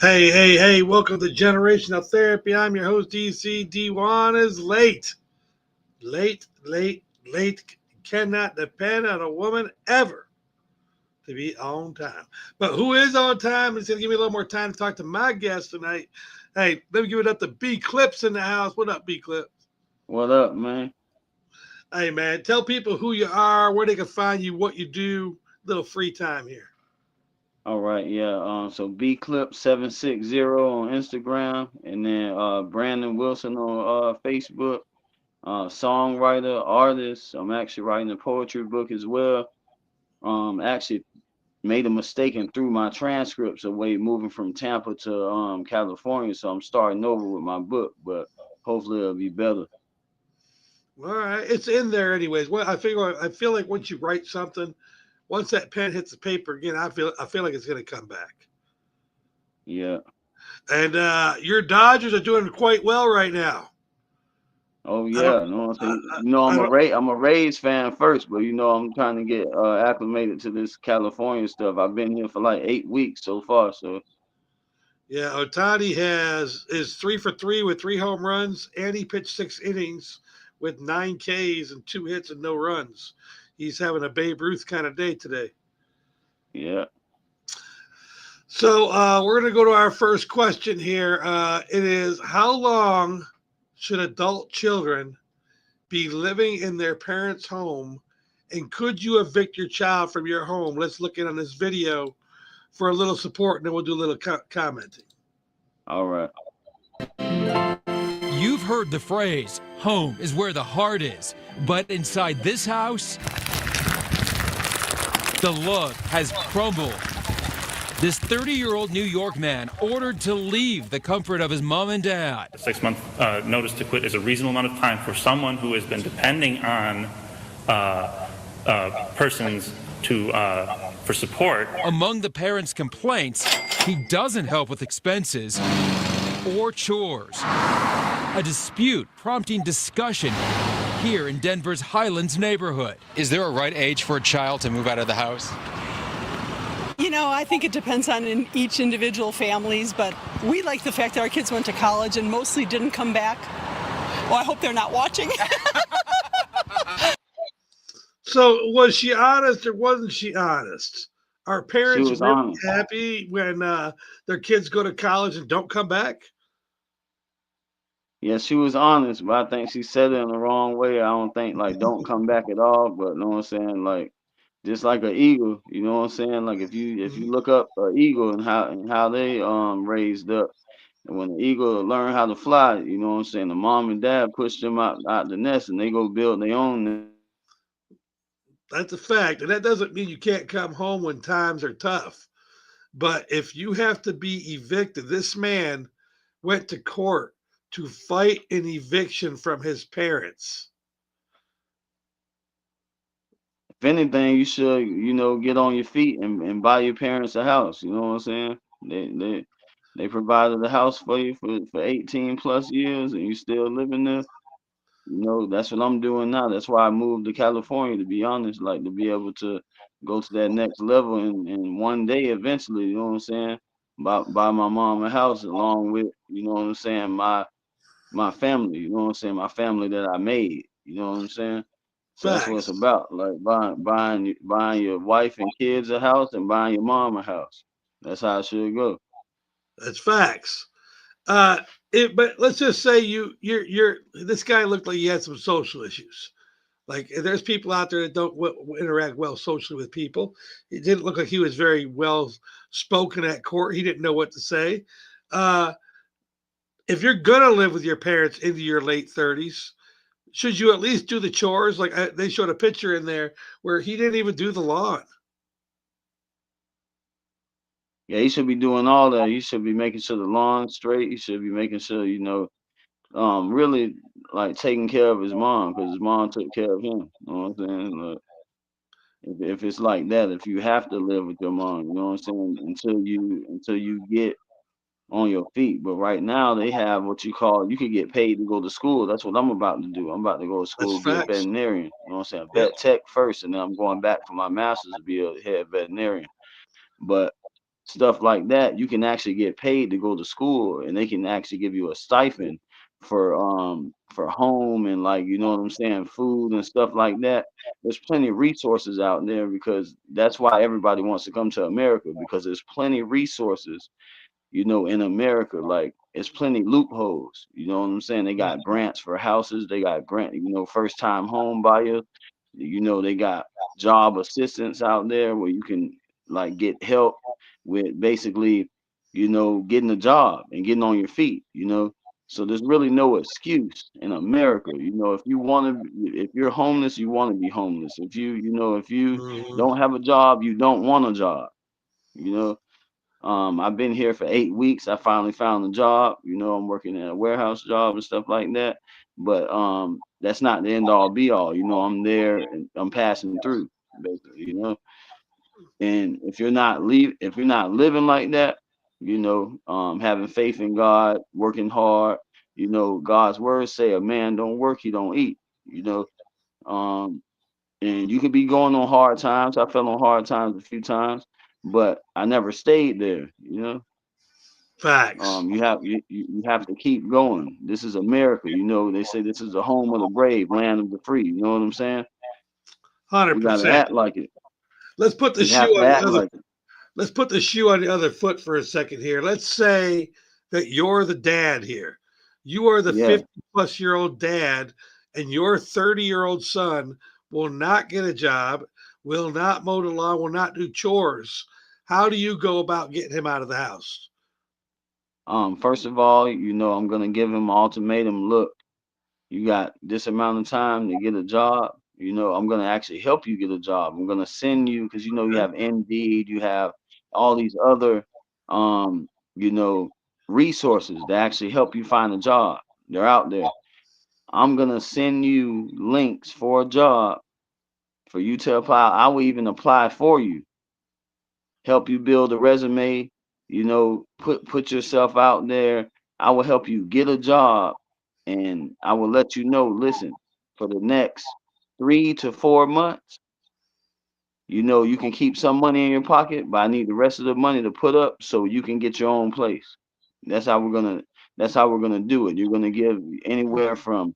Hey, welcome to Generational Therapy. I'm your host, DC Dwan is late. Late. Cannot depend on a woman ever to be on time. But who is on time is going to give me a little more time to talk to my guest tonight. Hey, let me give it up to B Clips in the house. What up, B Clips? What up, man? Hey, man, tell people who you are, where they can find you, what you do. Little free time here. All right, yeah. So B Clip 760 on Instagram, and then Brandon Wilson on Facebook. Songwriter, artist. I'm actually writing a poetry book as well. Actually made a mistake and threw my transcripts away moving from Tampa to California, so I'm starting over with my book, but hopefully it'll be better. All right, it's in there anyways. Well, I feel like once you write something, once that pen hits the paper again, I feel like it's going to come back. Yeah. And your Dodgers are doing quite well right now. Oh I don't, yeah, you know what I'm I, saying. I don't. I'm a Rays fan first, but I'm trying to get acclimated to this California stuff. I've been here for like 8 weeks so far, so Yeah, Otani is 3 for 3 with 3 home runs, and he pitched 6 innings with 9 Ks and 2 hits and no runs. He's having a Babe Ruth kind of day today. yeah. So we're going to go to our first question here. It is, how long should adult children be living in their parents' home, and could you evict your child from your home? Let's look in on this video for a little support, and then we'll do a little commenting. All right. You've heard the phrase, home is where the heart is. But inside this house, the love has crumbled. This 30-year-old New York man ordered to leave the comfort of his mom and dad. A 6-month notice to quit is a reasonable amount of time for someone who has been depending on persons for support. Among the parents' complaints, he doesn't help with expenses or chores. A dispute prompting discussion here in Denver's Highlands neighborhood. Is there a right age for a child to move out of the house? I think it depends on each individual families, but we like the fact that our kids went to college and mostly didn't come back. Well, I hope they're not watching. So was she honest or wasn't she honest? Are She parents was really honest. happy when their kids go to college and don't come back? Yeah, she was honest, but I think she said it in the wrong way. I don't think like don't come back at all, but you know what I'm saying? Like just like an eagle, you know what I'm saying? Like if you look up an eagle and how they raised up. And when the eagle learn how to fly, you know what I'm saying? The mom and dad push them out the nest and they go build their own nest. That's a fact. And that doesn't mean you can't come home when times are tough. But if you have to be evicted, this man went to court to fight an eviction from his parents. If anything, you should, get on your feet and buy your parents a house. You know what I'm saying? They provided a house for you for 18 plus years and you still living there. That's what I'm doing now. That's why I moved to California, to be honest, like to be able to go to that next level and one day eventually, you know what I'm saying? Buy my mom a house along with, you know what I'm saying, my family, you know what I'm saying, my family that I made, you know what I'm saying? So that's what it's Facts. about, like buying your wife and kids a house and buying your mom a house. That's how it should go. That's facts. Uh, but let's just say you're this guy looked like he had some social issues. Like there's people out there that don't interact well socially with people. It didn't look like he was very well spoken at court. He didn't know what to say. Uh, if you're gonna live with your parents into your late 30s, should you at least do the chores? Like they showed a picture in there where he didn't even do the lawn. Yeah, he should be doing all that. He should be making sure the lawn's straight. He should be making sure, really like taking care of his mom because his mom took care of him. You know what I'm saying? Like, if it's like that, if you have to live with your mom, you know what I'm saying, until you get on your feet. But right now they have what you could get paid to go to school. That's what I'm about to do. I'm about to go to That's school, be a facts. veterinarian. You know what I'm saying? Yep. Vet tech first, and then I'm going back for my master's to be a head veterinarian. But stuff like that, you can actually get paid to go to school, and they can actually give you a stipend for home and, like, you know what I'm saying, food and stuff like that. There's plenty of resources out there, because that's why everybody wants to come to America, because there's plenty of resources, you know, in America. Like, it's plenty loopholes. You know what I'm saying? They got grants for houses. They got you know, first time home buyers. You know, they got job assistance out there where you can, like, get help with basically, you know, getting a job and getting on your feet, you know. So there's really no excuse in America. You know, if you want to, if you're homeless, you want to be homeless. If you know, if you Mhm. don't have a job, you don't want a job, you know. I've been here for 8 weeks. I finally found a job. You know, I'm working at a warehouse job and stuff like that. But that's not the end all be all. You know, I'm there and I'm passing through, basically. You know, and if you're not living like that, you know, having faith in God, working hard. You know, God's words say, "A man don't work, he don't eat." You know, um, and you could be going on hard times. I fell on hard times a few times, but I never stayed there. You know. Facts. You have to keep going. This is America. You know, they say this is the home of the brave, land of the free. You know what I'm saying? We gotta 100%. act like it. Let's put the We shoe have to on the act other. like it. Let's put the shoe on the other foot for a second here. Let's say that you're the dad here. You are the Yeah. 50-plus-year-old dad, and your 30-year-old son will not get a job, will not mow the lawn, will not do chores. How do you go about getting him out of the house? First of all, you know, I'm gonna give him an ultimatum. Look, you got this amount of time to get a job. You know, I'm gonna actually help you get a job. I'm gonna send you, because you know you Okay. have Indeed, you have all these other um, you know, resources that actually help you find a job. They're out there. I'm gonna send you links for a job for you to apply. I will even apply for you, help you build a resume, you know, put yourself out there. I will help you get a job, and I will let you know, listen, for the next 3 to 4 months, you know, you can keep some money in your pocket, but I need the rest of the money to put up so you can get your own place. That's how we're gonna that's how we're gonna do it. You're gonna give anywhere from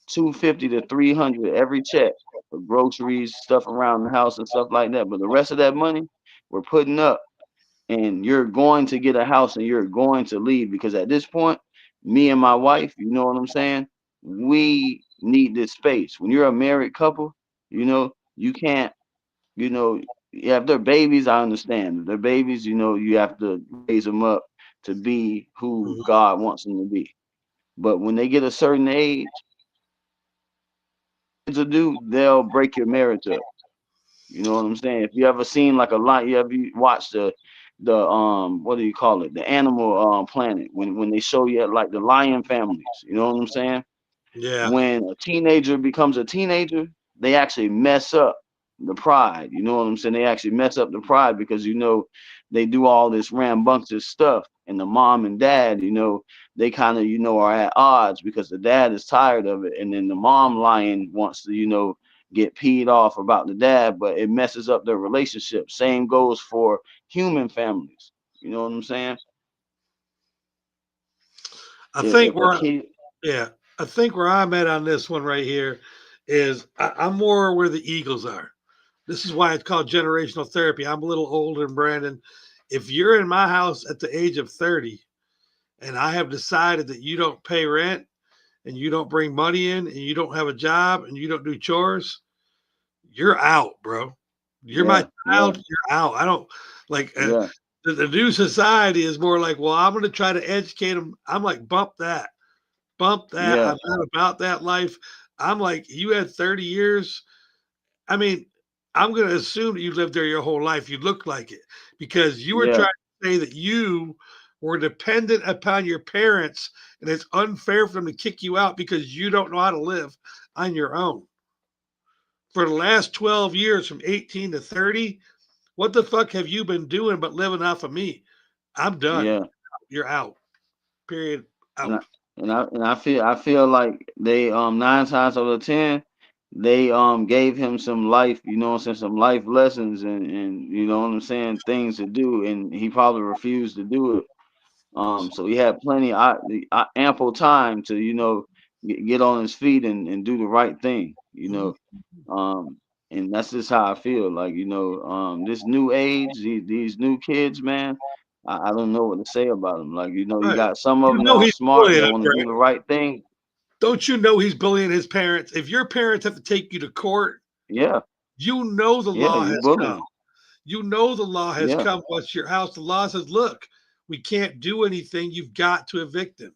250 to 300 every check for groceries, stuff around the house and stuff like that. But the rest of that money we're putting up, and you're going to get a house and you're going to leave, because at this point, me and my wife, you know what I'm saying? We need this space. When you're a married couple, you know, you can't, you know, yeah, if they're babies, I understand. If they're babies, you know, you have to raise them up to be who Mhm. God wants them to be. But when they get a certain age to do, they'll break your marriage up. You know what I'm saying? If you ever seen like a lion, you ever watched the what do you call it? The Animal Planet, when they show you like the lion families. You know what I'm saying? Yeah. When a teenager becomes a teenager, they actually mess up the pride. You know what I'm saying? They actually mess up the pride, because you know they do all this rambunctious stuff, and the mom and dad, you know, they kind of, you know, are at odds, because the dad is tired of it, and then the mom lion wants to, you know, get peed off about the dad, but it messes up their relationship. Same goes for human families. You know what I'm saying? I think If a we're kid, Yeah, I think where I'm at on this one right here is I'm more where the Eagles are. This is why it's called generational therapy. I'm a little older than Brandon. If you're in my house at the age of 30 and I have decided that you don't pay rent and you don't bring money in and you don't have a job and you don't do chores, you're out, bro. You're my yeah, yeah, child. You're out. I don't like yeah, the new society is more like, well, I'm going to try to educate them. I'm like, bump that. Bump that. yeah, I'm not about that life. I'm like, you had 30 years. I mean, I'm going to assume that you lived there your whole life. You look like it because you were yeah, trying to say that you were dependent upon your parents and it's unfair for them to kick you out because you don't know how to live on your own. For the last 12 years, from 18 to 30, what the fuck have you been doing but living off of me? I'm done. yeah. You're out. Period. And I Out. and I feel like they 9 times out of 10, they gave him some life, you know what I'm saying, some life lessons and you know what I'm saying, things to do, and he probably refused to do it. So he had plenty ample time to, you know, get on his feet and do the right thing, you Mhm. know. Um, and that's just how I feel. Like, you know, this new age, these new kids, man, I don't know what to say about them. Like, you know, you Right. got some of You them that know are he's smart, bullying that them, want to do Brandon. the right thing. Don't you know he's bullying his parents? If your parents have to take you to court, Yeah, you know the yeah, law you has come. bullying. You know the law has Yeah, come once your house. The law says, look, we can't do anything. You've got to evict him.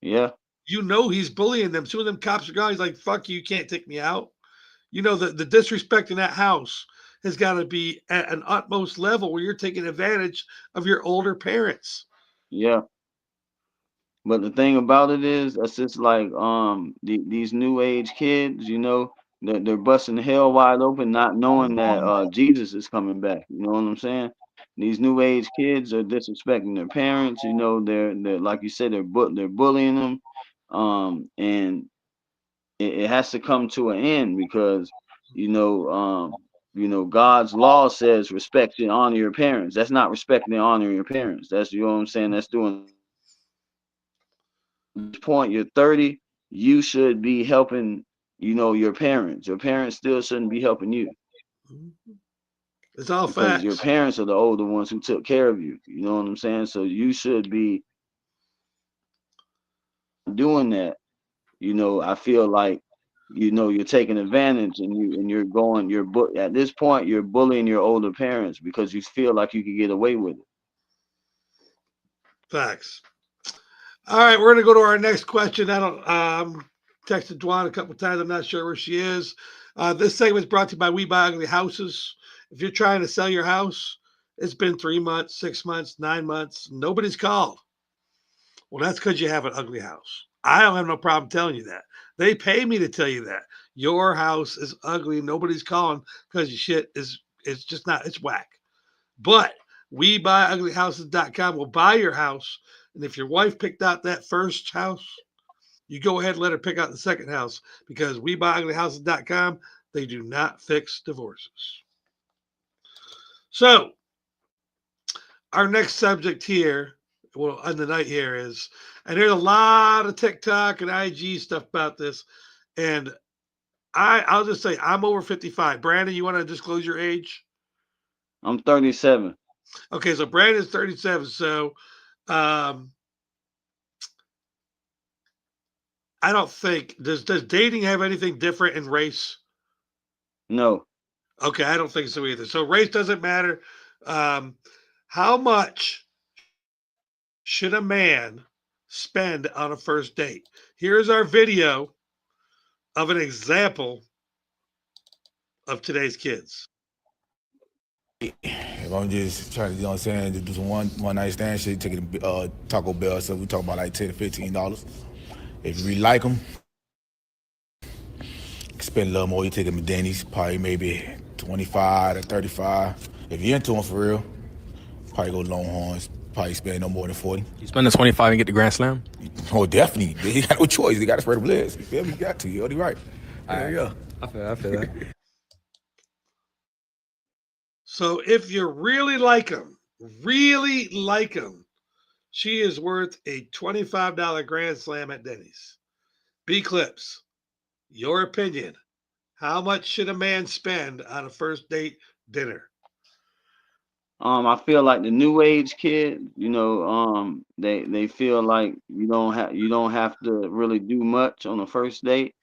yeah, You know he's bullying them. Soon as them cops are gone, he's like, fuck you, you can't take me out. You know, the disrespect in that house has got to be at an utmost level where you're taking advantage of your older parents. yeah. But the thing about it is, that's just like these new age kids, you know, they're busting hell wide open, not knowing that Jesus is coming back. You know what I'm saying? These new age kids are disrespecting their parents. You know, they're like you said, they're bullying them, and it has to come to an end because you know God's law says respect and honor your parents. That's not respecting and honoring your parents. That's, you know what I'm saying. That's doing this point, you're 30, you should be helping, you know, your parents. Your parents still shouldn't be helping you It's all because your facts. parents are the older ones who took care of you. You know what I'm saying? So you should be doing that. You know, I feel like, you know, you're taking advantage and you're going, at this point, you're bullying your older parents because you feel like you can get away with it. Facts. All right, we're gonna go to our next question. I don't texted Dwan a couple times. I'm not sure where she is. This segment is brought to you by We Buy Ugly Houses. If you're trying to sell your house, it's been 3 months, 6 months, 9 months. Nobody's called. Well, that's because you have an ugly house. I don't have no problem telling you that. They pay me to tell you that your house is ugly. Nobody's calling because your shit is it's just not it's whack. But we buy uglyhouses.com will buy your house. And if your wife picked out that first house, you go ahead and let her pick out the second house because we buy uglyhouses.com. They do not fix divorces. So, our next subject here, well, on the night here is, and there's a lot of TikTok and IG stuff about this. And I'll just say I'm over 55. Brandon, you want to disclose your age? I'm 37. Okay, so Brandon's 37. So um, I don't think does dating have anything different in race? No. Okay, I don't think so either. So race doesn't matter. Um, how much should a man spend on a first date? Here's our video of an example of today's kids. If I'm just trying to, you know what I'm saying, just do some one night stand shit, take it to Taco Bell, so we talk about like $10 to $15. If you really like them, spend a little more. You take them to Denny's, probably maybe 25 to 35. If you're into them for real, probably go Longhorns. Probably spend no more than 40. You spend the 25 and get the Grand Slam? Oh, definitely. They got no choice. They got to spread the blitz. You feel me? You got to. You're already right. Yeah. I feel that. So if you really like them, she is worth a $25 grand slam at Denny's. B Clips, your opinion. How much should a man spend on a first date dinner? I feel like the new age kid, you know, they feel like you don't have to really do much on the first date.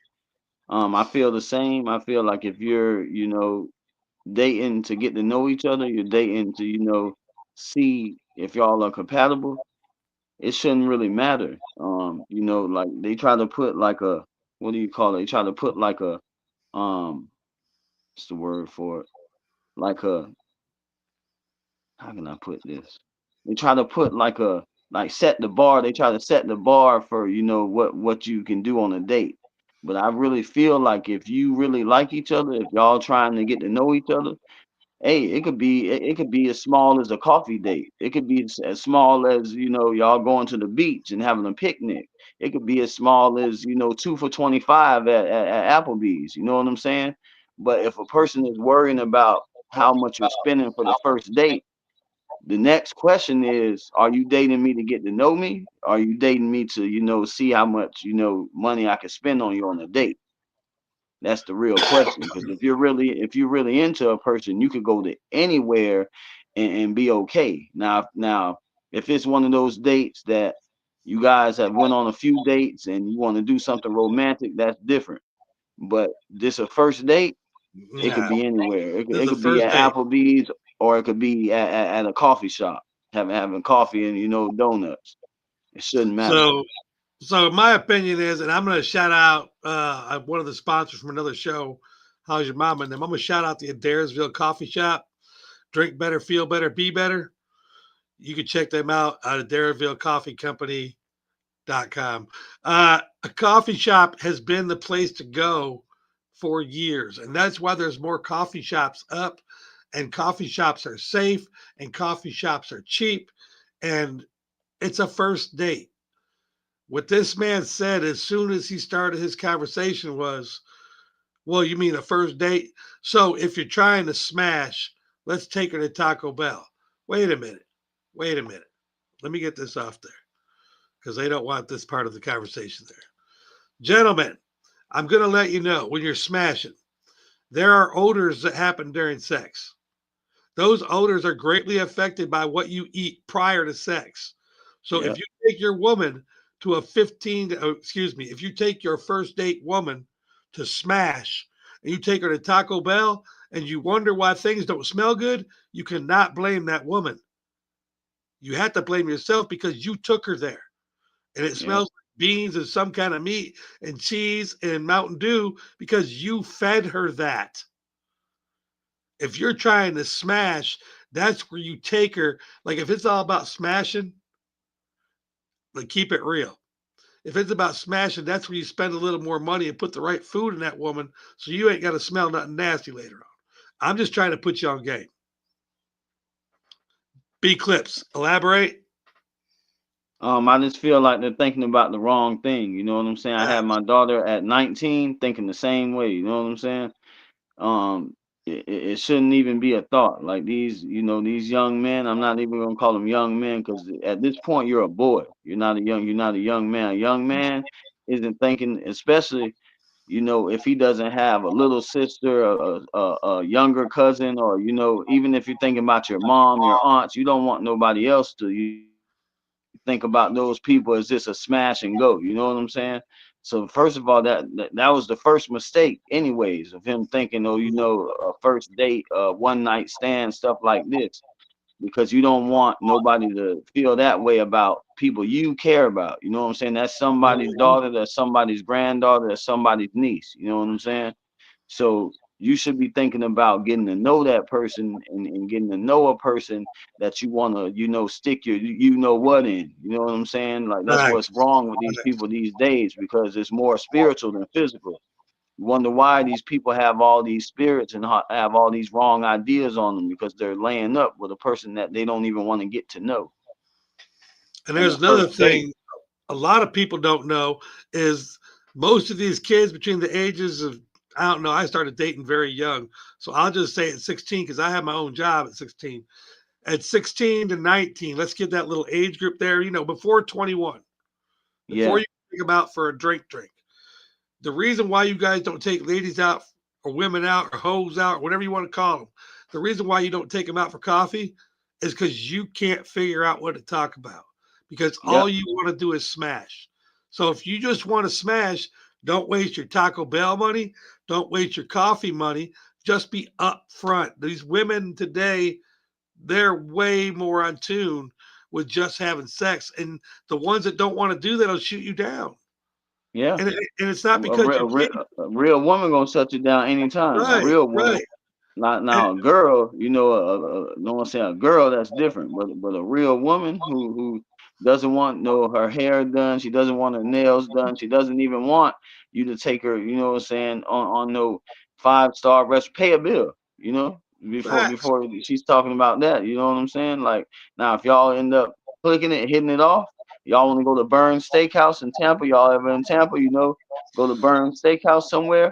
I feel the same. I feel like if you're, you know, dating to get to know each other, you're dating to, you know, see if y'all are compatible. It shouldn't really matter. You know, like they try to put like a, what do you call it? They try to put like a, um, what's the word for it? Like a, how can I put this? They try to put like a, like set the bar. They try to set the bar for, you know, what you can do on a date. But I really feel like if you really like each other, if y'all trying to get to know each other, hey, it could be as small as a coffee date. It could be as small as, you know, y'all going to the beach and having a picnic. It could be as small as 2 for $25 at Applebee's. You know what I'm saying? But if a person is worrying about how much you're spending for the first date, the next question is, are you dating me to get to know me? Are you dating me to, see how much, money I can spend on you on a date? That's the real question. Because if you're really into a person, you could go to anywhere and be okay. Now, if it's one of those dates that you guys have went on a few dates and you want to do something romantic, that's different. But this a first date, it could Nah, be anywhere. It could, this is it the could be first at date. Applebee's, or it could be at a coffee shop, having coffee and donuts. It shouldn't matter. So, so my opinion is, and I'm going to shout out one of the sponsors from another show, How's Your Mom and them. I'm going to shout out the Adairsville Coffee Shop. Drink better, feel better, be better. You can check them out at AdairsvilleCoffeeCompany.com. A coffee shop has been the place to go for years, and that's why there's more coffee shops up, and coffee shops are safe, and coffee shops are cheap, and it's a first date. What this man said as soon as he started his conversation was, well, you mean a first date? So if you're trying to smash, let's take her to Taco Bell. Wait a minute. Wait a minute. Let me get this off there because they don't want this part of the conversation there. Gentlemen, I'm going to let you know when you're smashing, there are odors that happen during sex. Those odors are greatly affected by what you eat prior to sex. So Yeah. if you take your woman to a 15, excuse me, if you take your first date woman to smash and you take her to Taco Bell and you wonder why things don't smell good, you cannot blame that woman. You have to blame yourself because you took her there and it Yeah. smells like beans and some kind of meat and cheese and Mountain Dew because you fed her that. If you're trying to smash, that's where you take her. Like if it's all about smashing, like keep it real. If it's about smashing, that's where you spend a little more money and put the right food in that woman so you ain't got to smell nothing nasty later on. I'm just trying to put you on game. B clips, elaborate. I just feel like they're thinking about the wrong thing. You know what I'm saying? I had my daughter at 19 thinking the same way. You know what I'm saying? Um, it shouldn't even be a thought. Like these young men. I'm not even gonna call them young men because at this point you're a boy. You're not a young man. A young man isn't thinking, especially if he doesn't have a little sister, a younger cousin, or even if you're thinking about your mom, your aunts, you don't want nobody else to think about those people as just a smash and go. You know what I'm saying? So first of all, that was the first mistake, anyways, of him thinking, oh, a first date, one night stand, stuff like this, because you don't want nobody to feel that way about people you care about. You know what I'm saying? That's somebody's daughter, that's somebody's granddaughter, that's somebody's niece. You know what I'm saying? So you should be thinking about getting to know that person and getting to know a person that you want to, stick your, what in. You know what I'm saying? Like that's what's Facts. wrong with these people these days because it's more spiritual than physical. You wonder why these people have all these spirits and have all these wrong ideas on them because they're laying up with a person that they don't even want to get to know And on there's the another first date. thing a lot of people don't know is most of these kids between the ages of I don't know. I started dating very young, so I'll just say at 16 because I had my own job at 16. At 16 to 19, let's get that little age group there. Before 21, before Yeah, you think about for a drink. The reason why you guys don't take ladies out or women out or hoes out or whatever you want to call them, the reason why you don't take them out for coffee is because you can't figure out what to talk about because yeah, all you want to do is smash. So if you just want to smash, don't waste your Taco Bell money, don't waste your coffee money. Just be upfront. These women today, they're way more on tune with just having sex, and the ones that don't want to do that will shoot you down. yeah. And it's A, not a, because re- a, you're re- cheating. a real woman gonna shut you down anytime. A Right, real woman. right. Not And now a girl, no one say a girl that's different, but a real woman who doesn't want no her hair done, she doesn't want her nails done, she doesn't even want you to take her, what I'm saying, on no 5-star rest, pay a bill, facts. before she's talking about that, you know what I'm saying? Like now if y'all end up clicking it, hitting it off, Y'all want to go to Burns Steakhouse in Tampa? Y'all ever in Tampa? Go to Burns Steakhouse somewhere.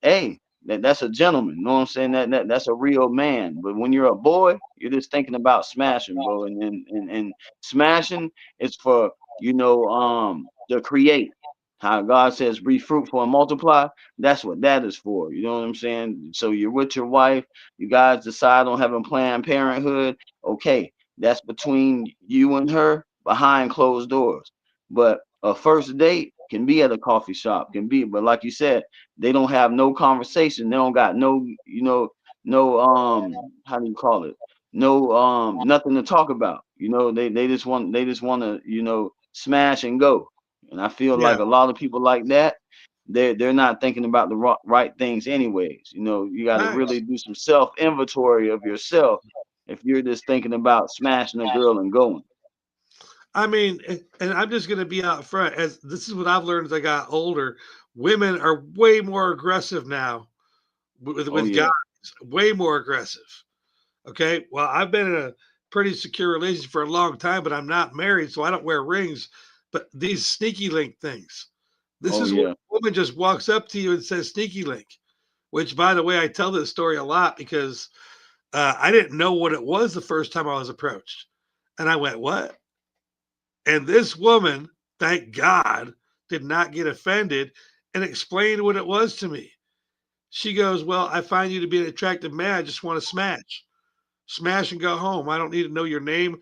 Hey, that's a gentleman. You know what I'm saying? That's a real man. But when you're a boy, you're just thinking about smashing, bro. And smashing is for to create. How God says, "Be fruitful and multiply." That's what that is for. You know what I'm saying? So you're with your wife. You guys decide on having Planned Parenthood. Okay, that's between you and her behind closed doors. But a first date can be at a coffee shop, can be. But like you said, they don't have no conversation. They don't got no, no how do you call it? No nothing to talk about. They just want to, smash and go. And I feel Yeah. like a lot of people like that, they're not thinking about the right things anyways. You got to really Facts. do some self inventory of yourself if you're just thinking about smashing a girl and going. I mean, and I'm just going to be out front. As this is what I've learned as I got older, women are way more aggressive now Oh with guys, yeah. way more aggressive. Okay. Well, I've been in a pretty secure relationship for a long time, but I'm not married, so I don't wear rings. But these sneaky link things, this Oh is what yeah. a woman just walks up to you and says sneaky link, which, by the way, I tell this story a lot because I didn't know what it was the first time I was approached. And I went, what? And this woman, thank God, did not get offended and explained what it was to me. She goes, well, I find you to be an attractive man. I just want to smash. Smash and go home. I don't need to know your name.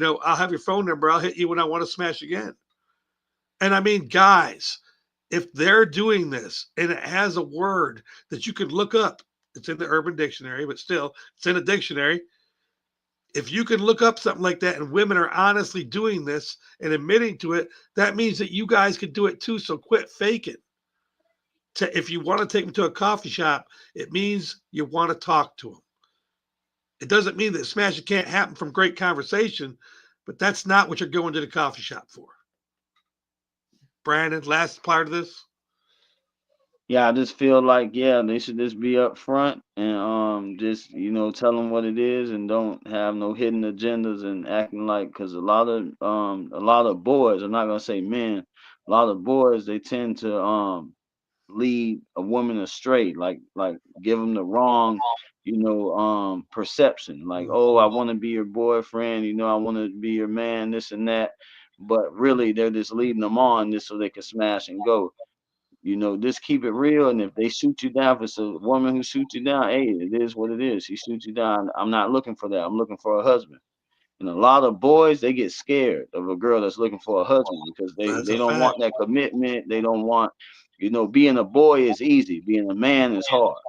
I'll have your phone number. I'll hit you when I want to smash again. And I mean, guys, if they're doing this and it has a word that you could look up, it's in the Urban Dictionary, but still, it's in a dictionary. If you can look up something like that and women are honestly doing this and admitting to it, that means that you guys can do it too. So quit faking. If you want to take them to a coffee shop, it means you want to talk to them. It doesn't mean that smashing can't happen from great conversation, but that's not what you're going to the coffee shop for. Brandon, last part of this. Yeah, I just feel like, yeah, they should just be up front and just tell them what it is and don't have no hidden agendas and acting like, because a lot of boys, I'm not gonna say men, a lot of boys, they tend to lead a woman astray, like give them the wrong perception, like, oh, I Mhm. want to be your boyfriend, I want to be your man, this and that. But really they're just leading them on just so they can smash and go. Just keep it real. And if they shoot you down, if it's a woman who shoots you down, hey, it is what it is. She shoots you down. I'm not looking for that. I'm looking for a husband. And a lot of boys, they get scared of a girl that's looking for a husband because they That's they a don't fact. want that commitment. They don't want, being a boy is easy. Being a man is hard.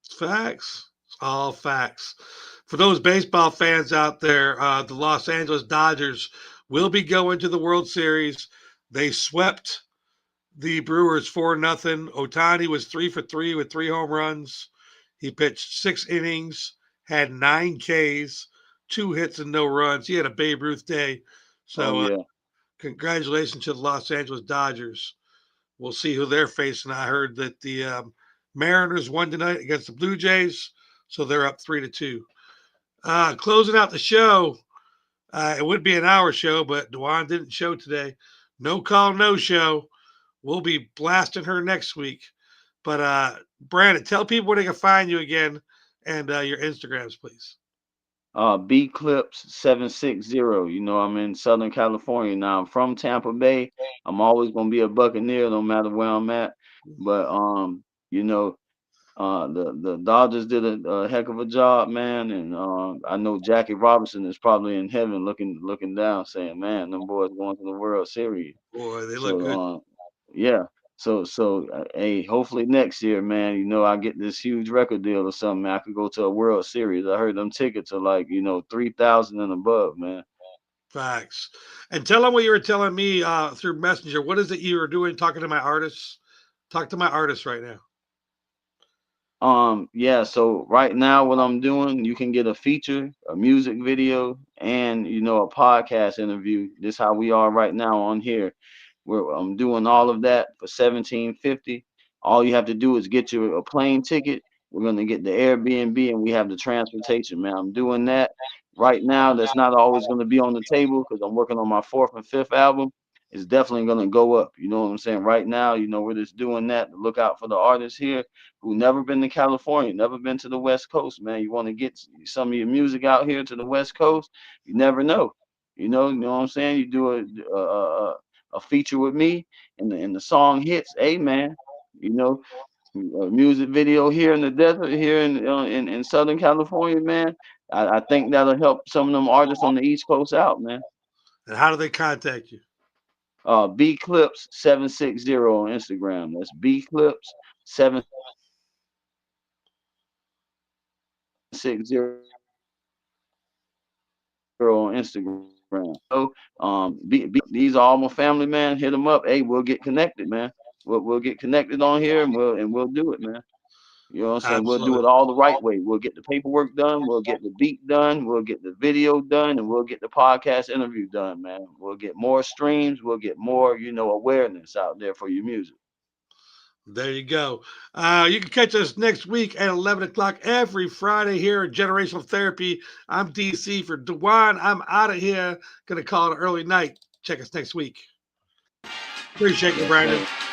It's facts. It's all facts. For those baseball fans out there, the Los Angeles Dodgers will be going to the World Series. They swept the Brewers 4-0. Otani was 3 for 3 with 3 home runs. He pitched 6 innings, had 9 Ks, 2 hits and no runs. He had a Babe Ruth day. Oh So yeah. congratulations to the Los Angeles Dodgers. We'll see who they're facing. I heard that the Mariners won tonight against the Blue Jays, so they're up 3-2. Closing out the show, it would be an hour show, but Dwan didn't show today. No call, no show. We'll be blasting her next week. But Brandon, tell people where they can find you again and your Instagrams, please. B Clips 760. I'm in Southern California now. I'm from Tampa Bay. I'm always gonna be a Buccaneer no matter where I'm at. But you know, the Dodgers did a heck of a job, man. And I know Jackie Robinson is probably in heaven looking down, saying, "Man, them boys going to the World Series." Boy, they look So good. yeah. Hey, hopefully next year, man, I get this huge record deal or something, man. I could go to a World Series. I heard them tickets are like, 3,000 and above, man. Facts. And tell them what you were telling me through Messenger. What is it you were doing talking to my artists? Talk to my artists right now. Yeah, so right now what I'm doing, you can get a feature, a music video, and a podcast interview. This how we are right now on here. I'm doing all of that for 1750. All you have to do is get you a plane ticket. We're gonna get the Airbnb and we have the transportation, man. I'm doing that. right now that's not always going to be on the table because I'm working on my 4th and 5th album. It's definitely going to go up. You know what I'm saying? Right now, you know, we're just doing that to look out for the artists here who never been to California, never been to the West Coast, man. You want to get some of your music out here to the West Coast, you never know. You know what I'm saying? You do a feature with me and the song hits, hey man, you know, a music video here in the desert, here in Southern California, man. I think that'll help some of them artists on the East Coast out, man. And how do they contact you? B Clips 760 on Instagram. That's B Clips 760 on Instagram. So these are all my family, man. Hit them up. Hey, we'll get connected, man. We'll get connected on here and we'll do it, man. You know what I'm saying? We'll do it Absolutely. all the right way. We'll get the paperwork done. We'll get the beat done. We'll get the video done, and we'll get the podcast interview done, man. We'll get more streams. We'll get more, you know, awareness out there for your music. There you go. You can catch us next week at 11 o'clock every Friday here at Generational Therapy. I'm DC for Dwan. I'm out of here. Going to call it an early night. Check us next week. Appreciate you, Yes, Brandon. sir.